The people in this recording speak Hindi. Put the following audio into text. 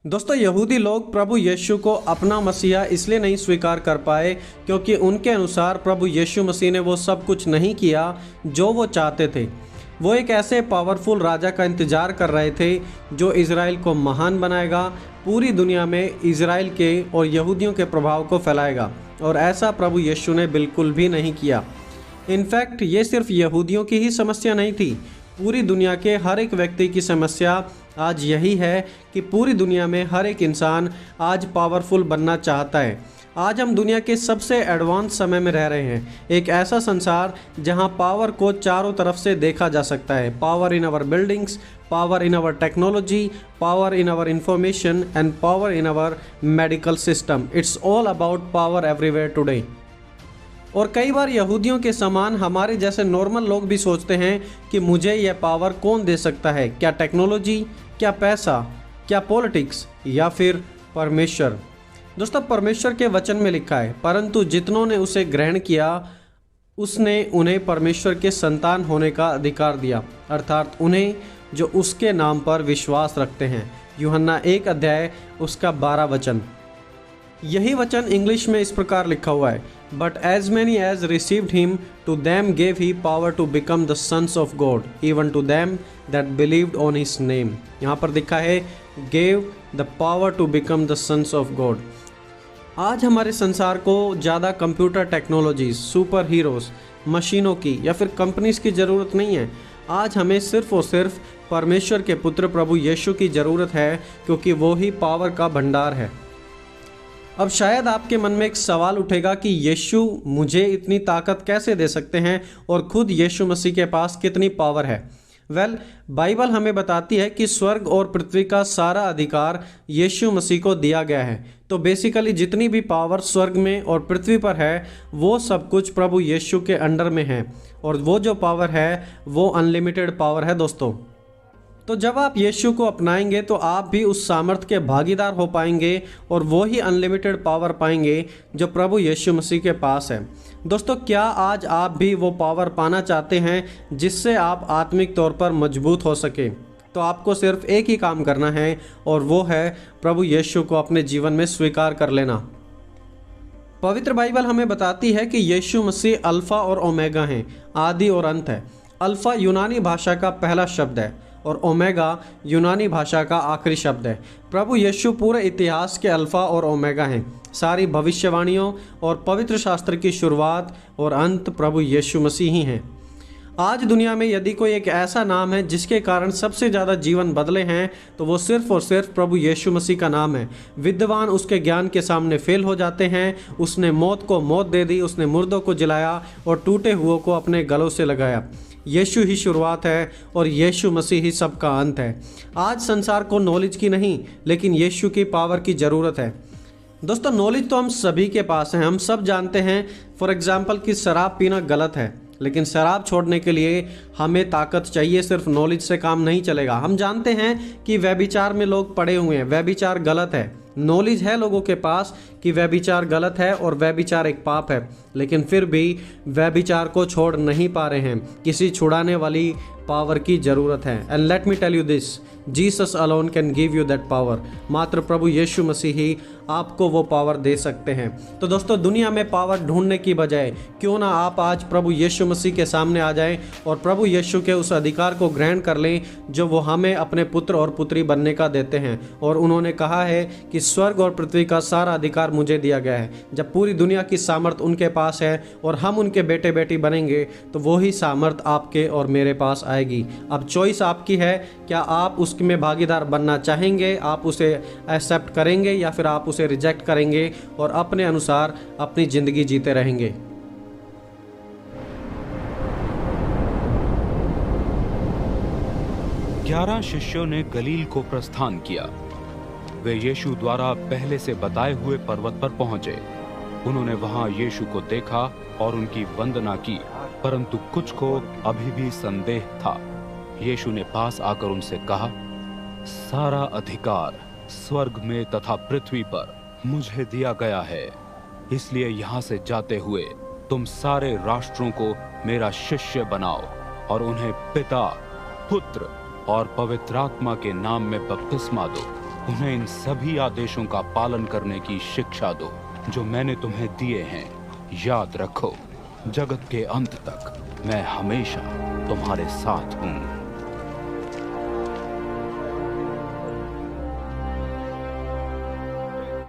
दोस्तों, यहूदी लोग प्रभु यीशु को अपना मसीहा इसलिए नहीं स्वीकार कर पाए क्योंकि उनके अनुसार प्रभु यीशु मसीह ने वो सब कुछ नहीं किया जो वो चाहते थे। वो एक ऐसे पावरफुल राजा का इंतजार कर रहे थे जो इज़राइल को महान बनाएगा, पूरी दुनिया में इज़राइल के और यहूदियों के प्रभाव को फैलाएगा, और ऐसा प्रभु यीशु ने बिल्कुल भी नहीं किया। इनफैक्ट ये सिर्फ यहूदियों की ही समस्या नहीं थी, पूरी दुनिया के हर एक व्यक्ति की समस्या आज यही है कि पूरी दुनिया में हर एक इंसान आज पावरफुल बनना चाहता है। आज हम दुनिया के सबसे एडवांस समय में रह रहे हैं, एक ऐसा संसार जहां पावर को चारों तरफ से देखा जा सकता है। Power in our buildings, power in our technology, power in our information and power in our medical system. It's all about power everywhere today. और कई बार यहूदियों के समान हमारे जैसे नॉर्मल लोग भी सोचते हैं कि मुझे यह पावर कौन दे सकता है, क्या टेक्नोलॉजी, क्या पैसा, क्या पॉलिटिक्स, या फिर परमेश्वर। दोस्तों, परमेश्वर के वचन में लिखा है, परंतु जितनों ने उसे ग्रहण किया उसने उन्हें परमेश्वर के संतान होने का अधिकार दिया, अर्थात उन्हें जो उसके नाम पर विश्वास रखते हैं। यूहन्ना 1 अध्याय उसका 12 वचन। यही वचन इंग्लिश में इस प्रकार लिखा हुआ है, but as many as received him to them gave he power to become the sons of God, even to them that believed on his name. यहाँ पर लिखा है gave the power to become the sons of God. आज हमारे संसार को ज़्यादा कंप्यूटर टेक्नोलॉजीज, सुपर हीरोज़, मशीनों की या फिर कंपनीज की ज़रूरत नहीं है। आज हमें सिर्फ और सिर्फ परमेश्वर के पुत्र प्रभु यीशु की ज़रूरत है, क्योंकि वो ही पावर का भंडार है। अब शायद आपके मन में एक सवाल उठेगा कि यीशु मुझे इतनी ताकत कैसे दे सकते हैं और खुद यीशु मसीह के पास कितनी पावर है। बाइबल हमें बताती है कि स्वर्ग और पृथ्वी का सारा अधिकार यीशु मसीह को दिया गया है। तो बेसिकली जितनी भी पावर स्वर्ग में और पृथ्वी पर है वो सब कुछ प्रभु यीशु के अंडर में है, और वो जो पावर है वो अनलिमिटेड पावर है दोस्तों। तो जब आप यीशु को अपनाएंगे तो आप भी उस सामर्थ के भागीदार हो पाएंगे और वो ही अनलिमिटेड पावर पाएंगे जो प्रभु यीशु मसीह के पास है। दोस्तों, क्या आज आप भी वो पावर पाना चाहते हैं जिससे आप आत्मिक तौर पर मजबूत हो सके? तो आपको सिर्फ एक ही काम करना है, और वो है प्रभु यीशु को अपने जीवन में स्वीकार कर लेना। पवित्र बाइबल हमें बताती है कि यीशु मसीह अल्फ़ा और ओमेगा हैं, आदि और अंत है। अल्फ़ा यूनानी भाषा का पहला शब्द है और ओमेगा यूनानी भाषा का आखिरी शब्द है। प्रभु यीशु पूरे इतिहास के अल्फ़ा और ओमेगा हैं। सारी भविष्यवाणियों और पवित्र शास्त्र की शुरुआत और अंत प्रभु यीशु मसीह ही हैं। आज दुनिया में यदि कोई एक ऐसा नाम है जिसके कारण सबसे ज़्यादा जीवन बदले हैं तो वो सिर्फ और सिर्फ प्रभु यीशु मसीह का नाम है। विद्वान उसके ज्ञान के सामने फेल हो जाते हैं। उसने मौत को मौत दे दी, उसने मुर्दों को जिलाया और टूटे हुओं को अपने गलों से लगाया। यीशु ही शुरुआत है और यीशु मसीह ही सबका अंत है। आज संसार को नॉलेज की नहीं लेकिन यीशु की पावर की ज़रूरत है। दोस्तों, नॉलेज तो हम सभी के पास है, हम सब जानते हैं फॉर एग्जांपल कि शराब पीना गलत है, लेकिन शराब छोड़ने के लिए हमें ताकत चाहिए, सिर्फ नॉलेज से काम नहीं चलेगा। हम जानते हैं कि व्यभिचार में लोग पड़े हुए हैं, व्यभिचार गलत है, नॉलेज है लोगों के पास कि व्यभिचार गलत है और व्यभिचार एक पाप है, लेकिन फिर भी व्यभिचार को छोड़ नहीं पा रहे हैं। किसी छुड़ाने वाली पावर की ज़रूरत है। And let me tell you this, Jesus alone can give you that power. मात्र प्रभु यीशु मसीह ही आपको वो पावर दे सकते हैं। तो दोस्तों, दुनिया में पावर ढूंढने की बजाय क्यों ना आप आज प्रभु यीशु मसीह के सामने आ जाएं और प्रभु यीशु के उस अधिकार को ग्रहण कर लें जो वो हमें अपने पुत्र और पुत्री बनने का देते हैं। और उन्होंने कहा है कि स्वर्ग और पृथ्वी का सारा अधिकार मुझे दिया गया है। जब पूरी दुनिया की सामर्थ उनके पास है और हम उनके बेटे बेटी बनेंगे तो वही सामर्थ आपके और मेरे पास आएगी। अब चॉइस आपकी है, क्या आप उसमें भागीदार बनना चाहेंगे, आप उसे एक्सेप्ट करेंगे या फिर आप उसे रिजेक्ट करेंगे और अपने अनुसार अपनी जिंदगी जीते रहेंगे। ग्यारह शिष्यों ने गलील को प्रस्थान किया। वे यीशु द्वारा पहले से बताए हुए पर्वत पर पहुंचे। उन्होंने वहां यीशु को देखा और उनकी वंदना की, परंतु कुछ को अभी भी संदेह था। यीशु ने पास आकर उनसे कहा, सारा अधिकार स्वर्ग में तथा पृथ्वी पर मुझे दिया गया है, इसलिए यहाँ से जाते हुए तुम सारे राष्ट्रों को मेरा शिष्य बनाओ और उन्हें पिता, पुत्र और पवित्र आत्मा के नाम में बपतिस्मा दो। उन्हें इन सभी आदेशों का पालन करने की शिक्षा दो जो मैंने तुम्हें दिए हैं। याद रखो, जगत के अंत तक मैं हमेशा तुम्हारे साथ हूँ।